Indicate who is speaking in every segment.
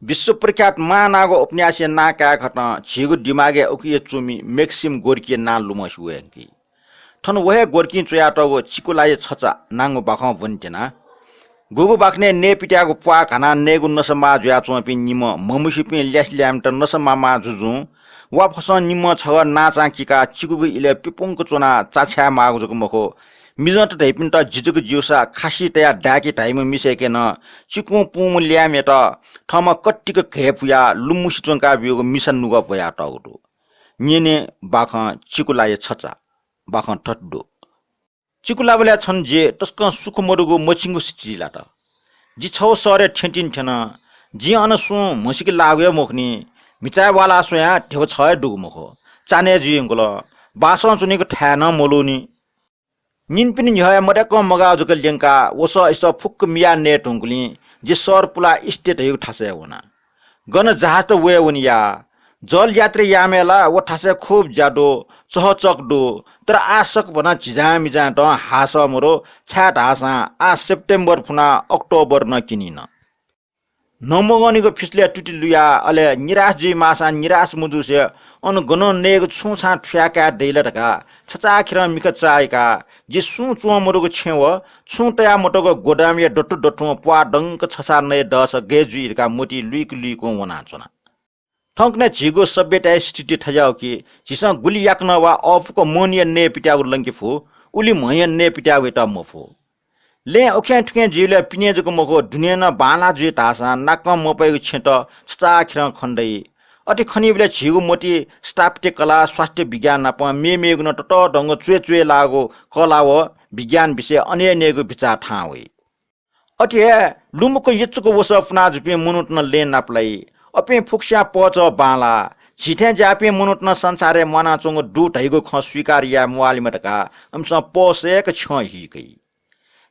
Speaker 1: विश्व प्रख्यात महानागो उपन्यासी ना क्या खटना छिगु दिमागे उकिए चुमी मैक्सिम गोर्की ना लुमस हुएकी ठन वहे गोर्की चुयाटगो चिकुलाय छचा नांगो बाखौ वन्टेना गुगु बाख्ने ने पिट्याको पुवा खाना नेगु नसमा जुया चोपि निम ममुसिपि ल्यास्ल्याम त नसमा मा जुजु वा फस निम छ नाचा किका चिकुगु इले पिपुङको चोना चाछ्या मागु जुगु मखो मिजट ढैपिन त जिजुगु जिउसा खासी तया डाकी टाइम मिसेके न चिकु पुम ल्यामे त ठम कट्टिको घेपुया लुमुसी चोंका बियोगु मिसन नुग भया टगु निने बाख चिकुलाय छचा बाख ठड्डो चिकुलाबल्या छन् जे तस्क सुकुमरुगु मचिङगु सिटिला त जि छौ सरे ठेटिन ठेन जि अनसु मसिक लाग्यो मोखनी मिचावाला सोया ठेउ छ डुगु मखो चाने जियंगुल बासन चुनेको ठ्यान मोलुनी निन पिन ह्या मडक मगा जुक लेंका वस इस फुक मिया ने टुंगली जे सर पुला स्टेट हेउ ठासे होना गन जहाज त वे वनिया जल यात्री यामेला वो ठासे खूब जाडो चहचकडो तर आसक बना चिजा मिजा त हास मरो छाट हासा आ सेप्टेम्बर फुना अक्टोबर न किनिन नमगनीको फिसले टुटिलुया अले निराश जुई मासा निराश मुजुसे अन गन नेगु छुछा ठ्याका दैलटका छचा खिर मिक चायका जे सु चुमरुको छेव छुटया मोटोको गोडाम या डट्टु डट्टु पुवा डंक छसा नै दस गेजुइरका मोटी लुइक लुइको वना चना ठंकने झिगो सभ्यता स्थिति थजाउ कि झिसा गुली याक्न वा अफको मोनिय ने पिट्यागु लंकी फु उली मय ने पिट्यागु त मफु ले ओख्या ठुके जिले पिने जको मको दुनिया न बाला जुइ तासा नाक मपैगु छेट छचा खिर खण्डै अति खनिबले झिगु मोटी स्थापत्य कला स्वास्थ्य विज्ञान नाप मेमेगु न टट ढंग चुए लागो कला व विज्ञान विषय अनेनेगु विचार ठा होइ अति लुमुको यचुको वस अपना जुपे मुनुट न ले नापलाई अपे फुक्स्या पच बाला छिठे जापे मुनुट न संसारे मना चंग डु ढैगु ख स्वीकारिया मुआलिमटका हमस पोसेक छ हिकै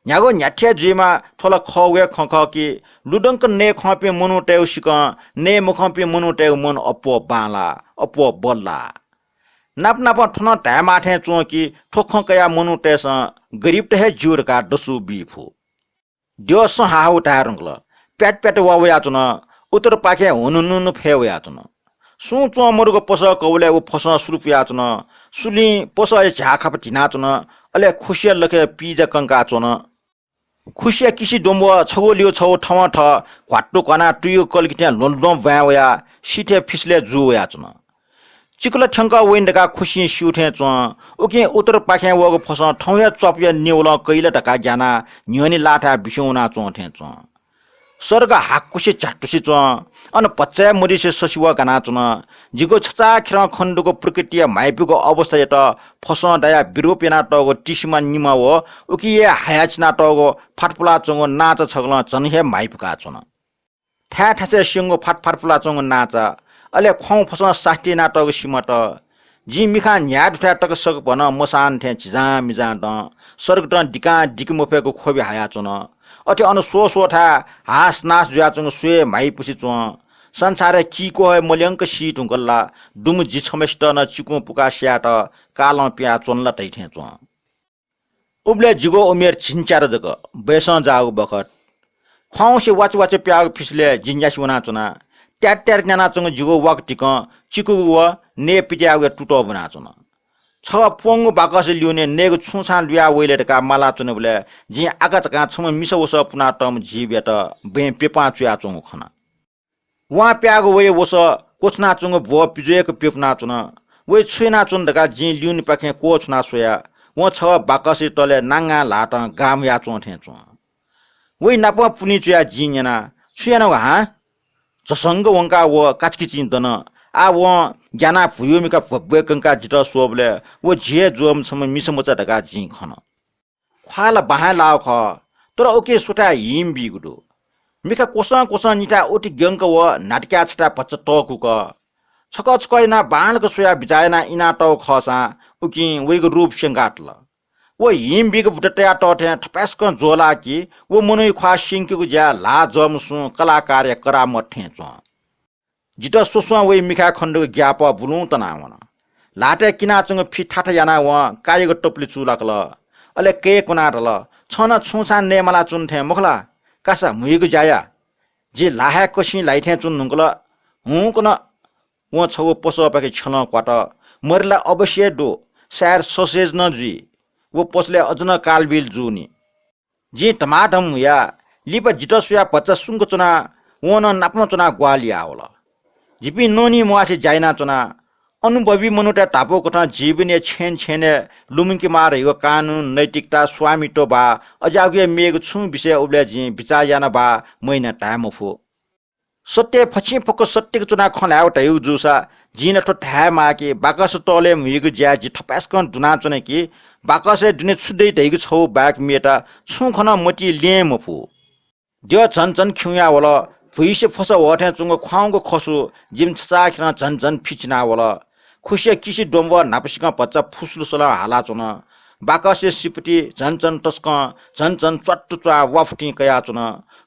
Speaker 1: न्यागो न्याठ्या जिमा थोला खवे खख कि लुडंक ने खपे मुनुटेउ सिक ने मुखपे मुनुटेउ मन अपो बाला अपो बल्ला नाप नाप ठन टामाठे चो कि ठोख कया मुनुटेस गरीब टे जुर का दसु बिफु दियोस हाउ टारंगल प्याट प्याट वावया चुन उत्तर पाखे हुनुनु फेवया चुन सु चो मरुको पस कौले उ फस सुरुपिया चुन सुली पस झाखप ढिना चुन अले खुशिया लखे पिज कंका चुन खुशिया किसी डोम्बो छगोलियो छौ ठव ठ क्वाट्टो कना टुयो कलकिट्या लोल्लो व्यावया सिठे फिसले जुया चुन चिकुल ठंका वेन्डका खुशी सुठे च ओके उत्तर पाखे वगो फस ठौया चपिया नेउल कैला टका ज्ञाना न्योनी लाठा बिसौना चोठे च सर्ग हाकुसे चाटुसे च अन पच्चा मुरिसे ससिवा गना चुन जिगो छचा खिर खण्डको प्रकृति माइपुको अवस्था त फस दया बिरोपेना टगो टिसमा निमा व उकिए हायाचना टगो फाटपुला चंगो नाच छगल चनहे माइपुका चुन ठा ठासे सिंगो फाटफाटपुला चंगो नाच अले खौ फस सास्टी नाटक सिमट जी मिखा न्या दुठा टक सक भन मसान थे चिजा मिजा द सर्ग त डिका डिक मोफेको खोबे हाया चुन अति अन सो सोठा हास नास जुया चंग सुए माइ पुसी चुन संसार की को है मल्यंक सी टुंगल्ला दुम जि छमेस्ट न चिकु पुका स्याट काल प्या चोनला तैठे चुन उबले जिगो उमेर छिनचार जग बेसन जाउ बखत खौसे वाच वाच प्याग फिसले जिन्जास वना चुना ट्याट ट्याट न्याना चंग जिगो वाक टिक चिकु व ने पिट्याग टुटो बना चुन छ पोंगु बाकस लिउने नेगु छुछा लिया वेलेटका माला चुने बले जि आकाचका छम मिसवस पुना टम जिबेट बे पेपा चुया चंगु खना वा प्यागो वे वस कोछना चंगु भ पिजेक पेपना चुन वे छुना चुन दका जि लिउने पाखे कोछना सोया व छ बाकस तले नांगा लाट गाम या चोठे चुन वे नाप पुनि चुया जिन्याना छुयाना हा जसंग वंका व काचकिचिन दन आ वो ज्ञाना फुयोमिका फबेकंका जित सोबले वो जे जोम सम मिसमचा दगा जि खन ख्वाला बाहा लाव ख तर ओके सुटा हिम बिगुडो मिका कोसा कोसा निटा ओटी गंक व नाटक्या छटा पच टकु क छक छकैना बाणक सोया बिजायना इना टौ खसा उकि वेगो रूप संगाटल वो हिम बिग फुटटया टथे ठपास्क जोला कि वो मनै ख्वा सिंकको ज्या ला जम सु कलाकार करा मठे च जित सोसवा वे मिखा खण्डको ज्ञाप बुलु तनावन लाटे किना चंग फिठाठ याना व कायगो टपली चुलाकल अले के कोनारल छन छुसा नेमला चुन्थे मखला कासा मुइगु जाया जे लाहा कसी लाइथे चुन नुंगला हूं कन वो छगो पसो पाके छल क्वाट मरला अवश्य डो सार सोसेज न जुई वो पसले अजन कालबिल जुनी जे टमाटम या लिप जिटसया पच्चा सुंग चुना वो न नाप्न चुना ग्वालिया होला जिपि नोनी मुआसे जाइना चुना अनुभवी मनुटा टापो कोठा जीवने छेन छेने लुमिंकी मार यो कानुन नैतिकता स्वामित्व बा अजागे मेग छु विषय उब्ले जी विचार याना बा महिना टाइम फो सत्य फछि फको सत्यको चुना खलाउट यु जुसा जिन ठो ठा माके बाकस तले मिगु ज्या जि ठपास्कन दुना चने कि बाकसे दुने छुदै दैगु छौ बाक मेटा छु खन मति लेम फो जो छन छन खुया वला भुइसे फस वठे चुंग ख्वाउको खसु जिम छसा खना झन झन फिचना वला खुसिया किसी डोम्ब नापसिका बच्चा फुस्लु सला हाला चुन बाकसे सिपटी झन झन टस्क झन झन चट्टु चा वफटी कया चुन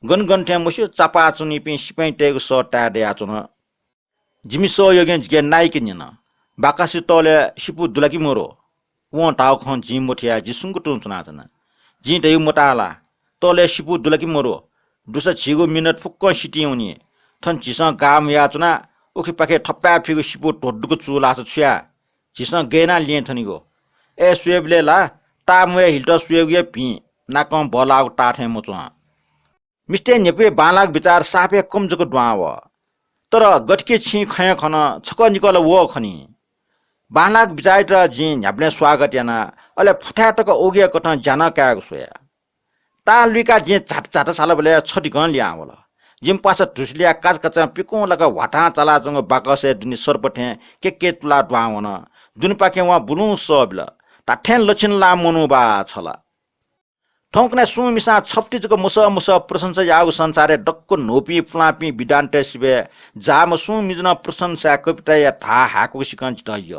Speaker 1: गनगन मुसु चापा चुनी पि सिपै टेगु स टाडया चुन जिमि सो योगेन जिगे नाइकिन न बाकसे तले सिपु दुलाकी मोरो व टाउ खन जिम मोठिया जिसुंगु टुन चुना चन जि दै मोटाला तले सिपु दुलाकी मोरो दुसा छिगु मिनट फुक्क सिटी उनी थन चिसा गाम या चुना उखि पाखे ठप्पा फिगु सिपु टोड्डुको चुला छ छ्या चिसा गेना लिए थनिगो ए स्वेबले ला तामवे हिल्ट स्वेगुए पि नाकम बलाउ टाठे मुचुआ मिस्टे नेपे बालाक विचार सापे कमजको द्वाव तर गटके छि खय खन छक निकल वो खनी बालाक विचार त जि न्याप्ले स्वागत याना अले फुटाटक ओगे कठ जाना कागु सोया ता लुका जे चाट चाट साला बले छटी गन लिया होला जिम पासा टुसलिया काज कचा पिको लगा वाटा चला जंग बाकसे दुनि सरपठे के तुला द्वावन जुन पाके वा बुलु सबल टाठेन लछिन ला मनुबा छला ठौकना सुमिसा छफ्टी जको मुस प्रशंसा यागु संसारे डक्को नोपी फ्लापी बिडान्टे सिबे जाम सुमिजना प्रशंसा कविता या ठा हाको सिकन जितय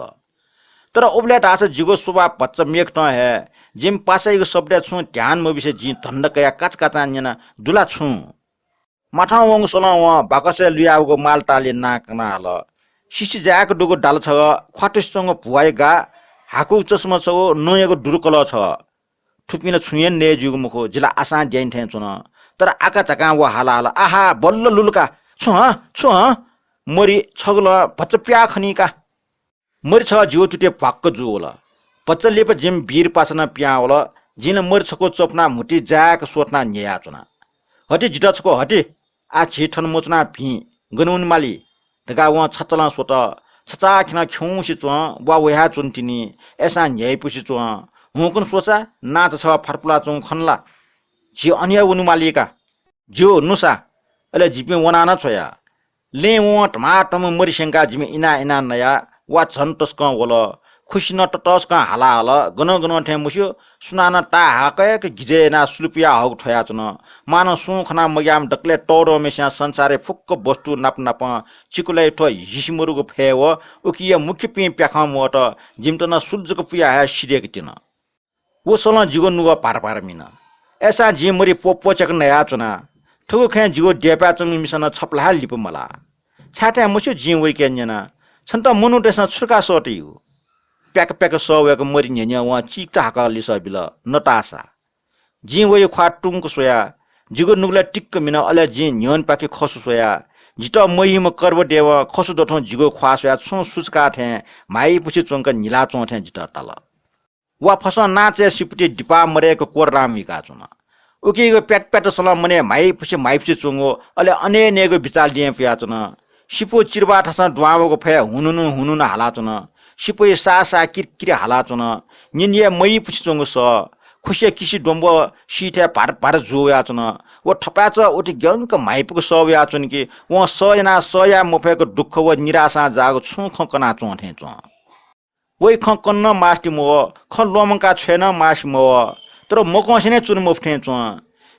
Speaker 1: तर ओबले ढास जिगो सुबा पच्च मेक त है जिम पासैको शब्द छु ध्यान म विषय जि धन्डकया काच काचा न्यना दुला छु माठा वंग सोला व बाकसे लियाउको माल टाले नाकना हल सिसी जाको डुगो डाल छ ख्वाटिसँग भुवाइगा हाकु चस्मा छ नयको दुर्कल छ थुपिन छुयन ने जुगु मुखो जिला आसा ज्याइन थे चुन तर आका चका व हाला हाला आहा बल्ल लुलका छु मरि छगल भच्च प्या खनिका मरि छ जिउ टुटे पाक्क जु होला पच्चले प जिम वीर पासना प्या होला जिन मरि छको चोपना मुटी जाक सोटना न्या चुना हटी जिटछको हटी आ छिठन मोचना भि गनुन माली ढका व छचला सोट छचा खिना ख्युसी चु वा वहा चुन्टिनी एसा न्याय पुसी चु हुकुन सोचा नाच छ फरपुला चु खनला जि अन्य उनु मालिका जो नुसा अले जिपे वना न छोया ले व टमाटम मरि शंका जिमे इना नया वा छन टस्क वला खुशी न टटस्क हाला हाला गन ठे मुस्यो सुनाना ता हाके गिजेना सुलुपिया हक ठया चुन मान सु खना मयाम डक्ले टोरो मेसा संसारे फुक्क वस्तु नाप चिकुलै ठो हिसिमुरुको फेव उकिया मुख्य पि प्याखम वट जिमटना सुल्जको पिया हा सिरेक तिन वो सोला जीवन नुगा पार मिन ऐसा जी मरि पोचक नया चुना ठुगो खे जिगो डेपा चंग मिसन छपला लिप मला छाटा मुस्यो जी वइ केन्यना छन्त मनु देशना छुर्का सोटियो प्याक सवेको मरि न्या वा चिक चाका लिसबिल नटासा जी वइ ख्वाटुङको सोया जिगो नुगला टिक्क मिन अले जी न्यन पाके खसु सोया जित महिम कर्ब देव खसु दठो जिगो ख्वा सोया छु सुचका थे माई पुछि चोंक निला चों थे जित तल वा फस नाचे सिपटी डिपा मरेको कोरराम विका चुना उकेको प्याट सला मने माई पुछि चोंगो अले अने नेगो विचार दिए पिया चुना सिपो चिरबा ठसा द्वावको फे हुनुन हाला चुना सिपो सा किरकिर हाला चुना निनिया मई पुछि चोंगो स खुसिया किसी डोम्ब सिथे पार जोया चुना वो ठपाच उठी ग्यंक माइपको सवया चुन कि व सया मफेको दुःख व निराशा जागो छु खकना चोथे चो वइ खकन्न मास्टि मो ख लोमका छैन मास मो तर मकसिने चुन मफथे चो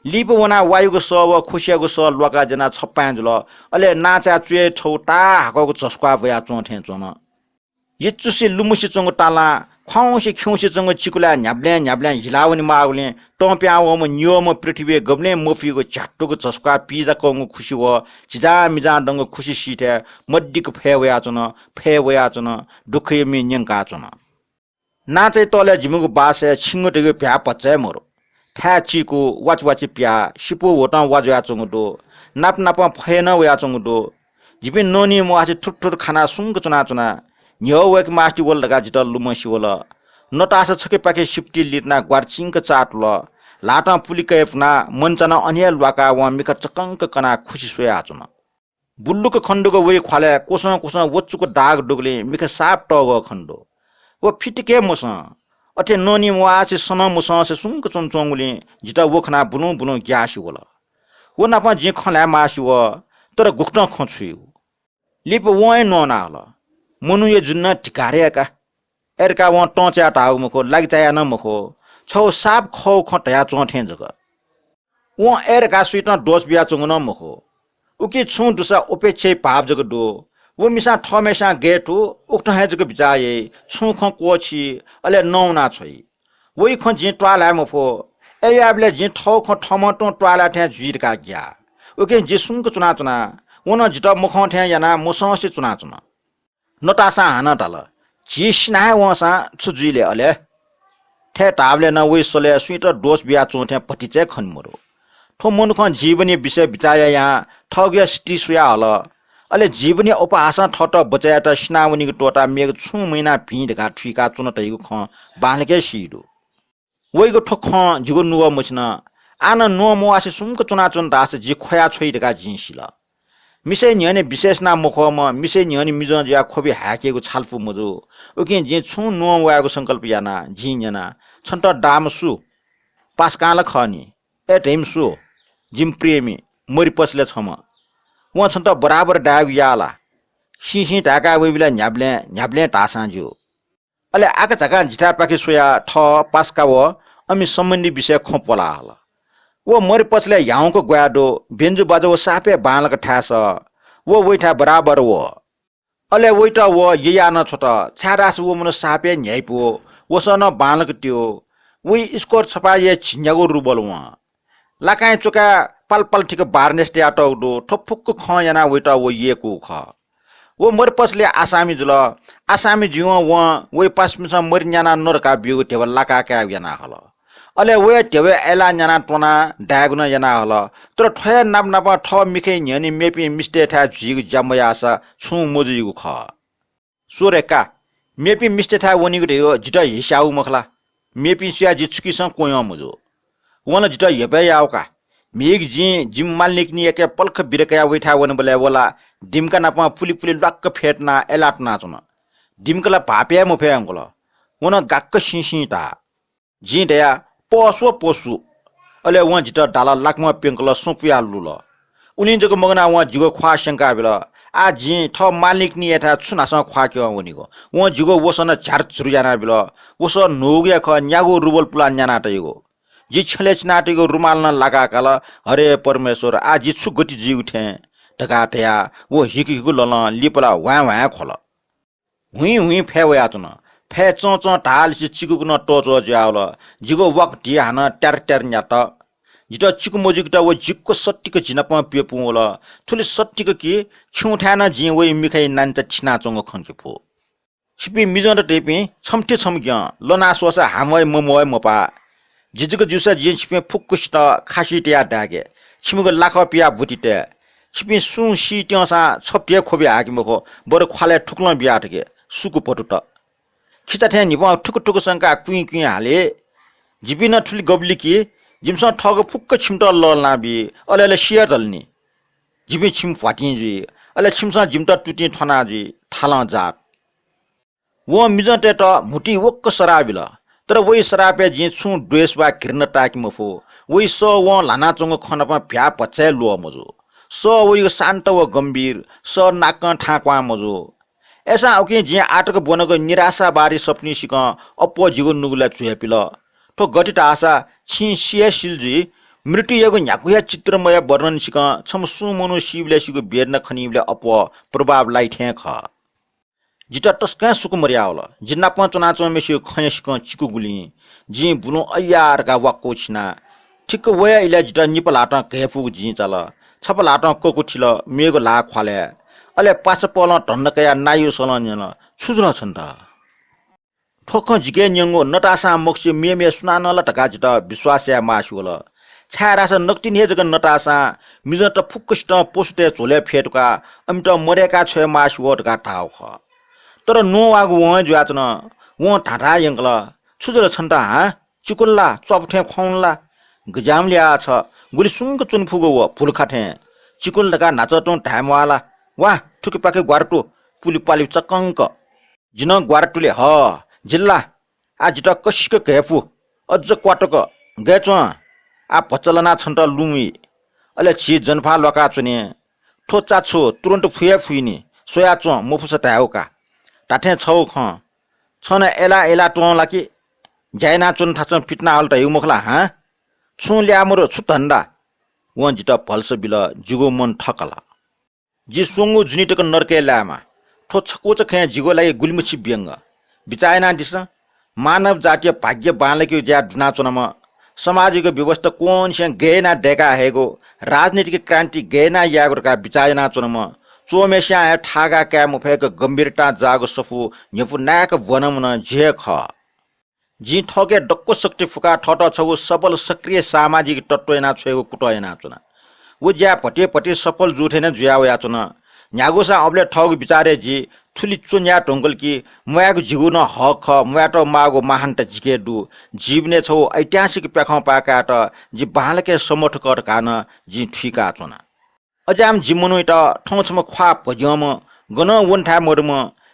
Speaker 1: लिप वना वायुको सव खुसियाको स लका जना छप्पाजुल अले नाचा चुए छौटा हाकको चस्का भया चोथे चोन यचुसी लुमुसी चंग टाला ख्वाउसी ख्युसी चंग चिकुला न्याब्ले हिलावनी मागले टोप्या वम नियम पृथ्वी गब्ले मफीको झाट्टुको चस्का पिजा कंग खुसी व चिजा मिजा दंग खुसी सिथे मड्डीको फेवया चन दुखय मि न्यंका चन नाचे तले जिमुको बासे छिंगटेको भ्या पच्चे मरो 太基股挖起挖起边，西部我当挖着中个多，哪怕拍那挖中个多，这边农民我还是突看那送个做那，牛我个马是我那个知道路么是我了，那大是这个把个10里那刮进个扎住了，拉当布里个那门子那安尼挖个我米个这刚个那苦是水啊做那。बुल्लुको खण्डको वे ख्वाले कोसँग वच्चुको दाग डुगले मिखे साप टगो खण्डो वो फिटिके मोस अथे ननी वासे सन मोस से सुंक चोंचोंगुले जिता वखना बुनु ग्यासी होला वो नापा जे खला मासी व तर गुक्ट खछु लिप वय नना होला मनु ये जुन्न टिकारेका एरका व टचा टाउ मखो लागचाया न मखो छौ साप खौ खटया चोठे जग वो एरका सुइटा डोस बिया चोंग न मखो उकी छु दुसा ओपेछे पाप जग दो वो मिसा थमेसा गेटु उक्त है जग बिचाए छु ख कोछि अले नौना छै वही ख जे ट्वाला मफो एयाबले जे ठौ ख ठमटो ट्वाला थे जुइर का ग्या ओके जे सुंक चुना वन जित मुख थे याना मुससे चुना नटासा हाना तल जिसना वसा छुजुइले अले थे ताबले न वही सोले सुइट डोस बिया चोथे पटिचे खनमरो ठो मनुख जीवनी विषय बिचाया यहाँ ठग्या स्टी सुया हल अले जीवनी उपहासा ठट बचाया स्नावनीको टोटा मेघ छु महिना भिडका ठुका चुन तैको ख बालके सिडो वइको ठोख जिगो नुव मछन आन नुव मोआसे सुमको चुना दास जि खया छोइदका जिसिल मिसे न्यने विशेष ना मुखम मिसे न्यने मिजन या खोबी हाकेको छालफु मजो ओके जे छु नुव वाको संकल्प याना जिन्यना छन्त दामसु पासकाल खनी ए टेमसु जिम प्रेमी मरि पसले छम व छन्त बराबर डाग याला सिसी ढाका वेबिला न्याब्ले टासाजु अले आका झका जिता पाके सोया ठ पासका व अमि सम्बन्धी विषय खोपला हल वो मरि पसले याउको ग्वाडो बेन्जु बाजो सापे बालक ठास वो वैठा बराबर वो अले वैटा वो यया न छोट छारास वो मन सापे न्याइपो वसन बालक त्यो वी स्कोर छपा ये छिन्यागो रुबल व लाकाय चोका पल ठिक बारनेस्टे आटो ठोफुक ख याना वैटा वो ये को ख वो मर पसले आसामी जुल आसामी जिव व वे पासमिस मर न्याना नरका बिउ टेबल लाका का याना हल अले वे टेबे एला न्याना टोना डागुन याना हल तर ठय नाप ठ मिखे न्यनी मेपी मिस्टे था जिग जमयासा छु मोजिगु ख सोरेका मेपी मिस्टे था वनिगु देयो जिटा हिसाउ मखला मेपी सिया जिचुकी स कोय मुजो वन जिटा यबे याउका मेग जी जिम मालिक नि एके पल्ख बिरकया वैठा वन बले वला डिमका नापा पुली लक्क फेटना एलाटना चुन डिमकला भापे मुफे अंगल वन गाक्क सिसिता जी दया पोसु अले वन जिटा डाला लाकमा पेंकल सोपिया लुल उनी जको मगना वन जिगो ख्वा शंका बेल आ जी ठ मालिक नि एथा छुनास ख्वा के वनिगो वन जिगो वसन झार छुरियाना बेल वस नोग्या ख न्यागो रुबल पुला न्याना तइगो जी छले नाटेको रुमाल न लगा काल हरे परमेश्वर आ जिछु गति जी उठे ढकाटया वो हिकु लल लिपला वा खोल हुई फे वया तुन फे चोच ढाल चिकु न टोचो ज्याउल जिगो वक ढिहान ट्यार न्यात जित चिकु मोजिकटा वो जिक्को सट्टीको जिनप पेपुल थुले सट्टीको कि छुठान जि वइ मिखाइ नान्च छिना चंग खन्के फो छिपी मिजन टेपी छमटे छमग्या लना सोसा हामय ममय मपा जिजुको जुसा जिन छिपे फुक्कुस्ट खासिटिया डागे छिमुको लाख पिया बुटिटे छिपे सु सिट्यासा छप्टे खोबे हाकिमको बरु खाले ठुक्ल बिया ठके सुकु पटुट खिचाथे निप ठुक संका कुइ हाले जिबिन ठुली गब्लिकी जिमस ठग फुक्क छिमट ललना बि अलेले सिया जल्नी जिबि छिम फाटिन जी अले छिमसा जिमटा टुटी ठना जी थाला जात वो मिजटे त मुटी वक्क सराबिला तर वही सरापे जे छु ड्रेस बा किर्न टाकी मफो वही सो व लाना चंग खनपा भ्या पचे लो मजो सो वही शान्त व गम्भीर स नाक ठाक्वा मजो ऐसा ओके जे आटक बनको निराशा बारी सपनी सिक अपो जिगो नुगुला चुहेपिल तो गटित आशा छि सियासिलजी मृत्यु यगो न्याकुया चित्रमय वर्णन सिक छम सुमनु शिवले सिगो बेर्न खनिबले अपो प्रभाव लाइठे ख जिटा टस्का सुकु मर्यावल जिन्ना पचना चमेसि खयसिक चिकु गुली जि बुनो अयार का वाक्को छिना ठिक वया इला जिटा निपलाट केफु जि चल छपलाट कोकु छिल मेगो ला ख्वाले अले पाछ पल टन्नकया नायु सलन छुजुल छन्त ठोक जिके न्यंगो नटासा मोक्सी मेमे सुनानल टका जित विश्वासया मासुल छारासा नक्तिन हे जगन नटासा मिज त फुक्कस्ट पोस्टे झोले फेटका अमिट मरेका छ मासुटका ठाउ ख तर नो वागु व ज्वाचन व ठाठा यंगल छुजल छन्ता हा चिकुल्ला चपठे खौनला गजामल्या छ गुली सुंग चुनफुगो व फुलखाठे चिकुल्लका नाचटो ढामवाला वा ठुकी पाके ग्वारटु पुली पाली चकंक जिन ग्वारटुले ह जिल्ला आ जिट कसिक केफु अझ क्वाटक गेच आ पचलना छन्ट लुमी अले छि जनफा लका चुने ठो चाछु तुरन्त फुया फुइनी सोया चो मुफुस टाउका टाठे छौ ख छन एला एला टो लाकी जाइना चुन थाछ पिटना हल्टा यु मुखला हा छु ल्यामरो छु धन्दा व जिट पल्स बिल जिगो मन ठकला जि सोंगु जुनिटक नरके लामा ठो छकोच खे जिगो लागि गुलमुछि व्यंग बिचायना दिस मानव जातीय भाग्य बालके ज्या दुना चुनमा सामाजिक व्यवस्था कोन से गेना डेका हेगो राजनीतिक क्रान्ति गेना यागरका बिचायना चुनमा चोमेस्या ठागा क्या मुफेक गम्भीरता जागो सफु यफु नाक वनमन जे ख जी ठगे डक्को शक्ति फुका ठट छगु सबल सक्रिय सामाजिक तत्वना छेगु कुटयना चुना वो ज्या पटे पटे सफल जुठेन जुयाव या चुना न्यागोसा अबले ठग बिचारे जी ठुली चुन्या टंगल की मयागु जिगु न हक मयाट मागो महान्त जिके दु जीवने छौ ऐतिहासिक पेख पाकाट जी बालके समर्थकर कान जी ठिका चुना अजाम जिमनु त ठौछम ख्वा पजम गन वनठा मर्म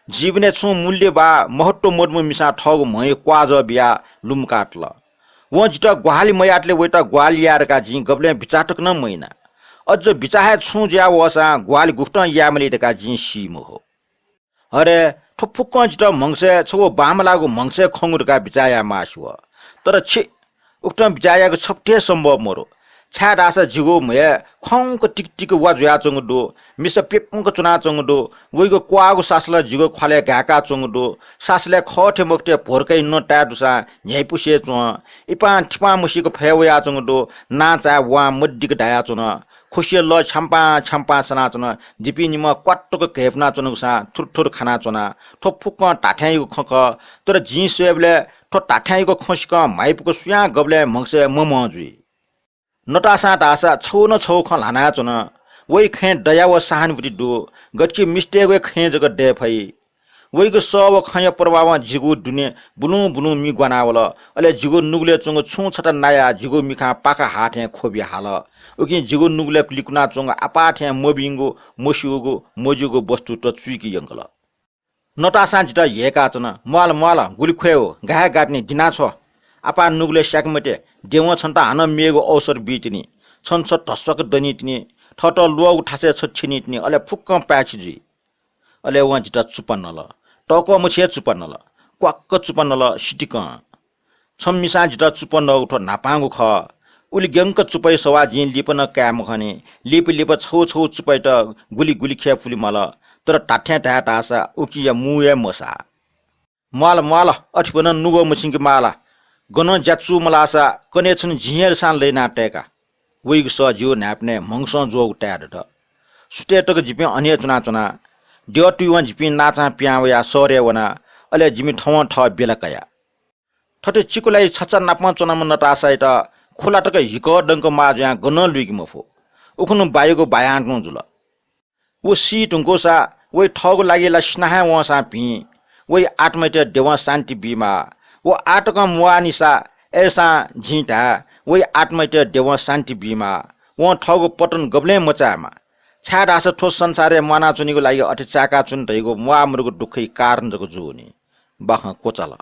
Speaker 1: जीवने छु मूल्य बा महत्व मर्म मिसा ठग मय क्वाज बिया लुम काटल व जित ग्वाली मयाटले वेट ग्वाली यारका जी गबले बिचाटक न मैना अझ बिचाहे छु ज्या वसा ग्वाली गुफ्ट यामले दका जी सिम हो अरे ठुफुक्क जित मंगसे छगो बाम लागु मंगसे खंगुरका बिचाया मासु तर छि उक्त बिचायाको छप्टे सम्भव मरो छा रासा जिगो मय खंक टिक टिक वा जुया चंगदो मिस पेपंक चुना चंगदो वइगो क्वागो सासला जिगो खले गाका चंगदो सासले खठे मक्टे भोरकै न टाडुसा न्याइपुसे चो इपा ठिपा मुसीको फेवया चंगदो नाचा वा मड्डीको डाया चुन खुसिय ल छम्पा छम्पा सना चुन दिपि निम क्वाट्टको केफना चुनुसा थुरथुर खाना चुना ठो फुक्क टाठ्याइको खख तर जी सेबले ठो टाठ्याइको खस्क माइपको सुया गबले मंगसे ममजुई नटासा टासा छौ न छौ ख लाना चुन वइ खे दया व सहानुभूति दु गटकी मिस्टेक वे खे जग दे फै वइको सब खय प्रभाव जिगु दुने बुलु बुलु मि गनावल अले जिगु नुगले चंग छु छटा नाया जिगु मिखा पाका हाथे खोबि हाल उकि जिगु नुगले क्लिकुना चंग आपाठे मोबिंगु मोसुगु मोजुगु वस्तु त चुइकी यंगल नटासा जित हेका चुन माल माल गुली खोयो गाह गाट्ने दिना छ आपा नुगले स्याकमटे देव छन्ता हान मेगो अवसर बिचनी छन्छ टस्वक दनितनी ठट लुवा उठासे छछिनितनी अले फुक्क प्याछि अले व जित चुपन्नल टको मुछे चुपन्नल क्वाक्क चुपन्नल सिटिक छम्मिसा जित चुपन्न उठ नापांगु ख उली ग्यंक चुपै सवा जि लिपन काम खने लिप लिप छौ छौ चुपै त गुली गुली खे फुली मल तर टाठ्या टाटा आसा उकिया मुए मसा माल माल अठपन नुगो मुसिंकी माला गन ज्याचु मलासा कनेछन झियर सान लेना टेका वइग स जिउ न्याप्ने मंगस जो ट्याड द सुटेटक जिपि अन्य चुना चुना ड्यटु वन जिपि नाचा प्यावया सरे वना अले जिमि ठव ठ बेलकया ठटे चिकुलाई छचा नापमा चुनाम नटासा त खोलाटक हिक डंक माज्या गन लुइक मफो उखनु बायुको बायान्नु जुल वो सी टुंकोसा वइ ठगो लागेला स्नाहा वसा भि वइ आत्मैते देव शान्ति बिमा वो आटक मुआनिसा ऐसा झिटा वही आत्मैते देव शान्ति बिमा वो ठगो पटन गब्ले मचामा छाड आस ठोस संसारे मना चुनीको लागि अठे चाका चुन दैगो मुआमरुको दुखै कारण जको जुनी बख कोचला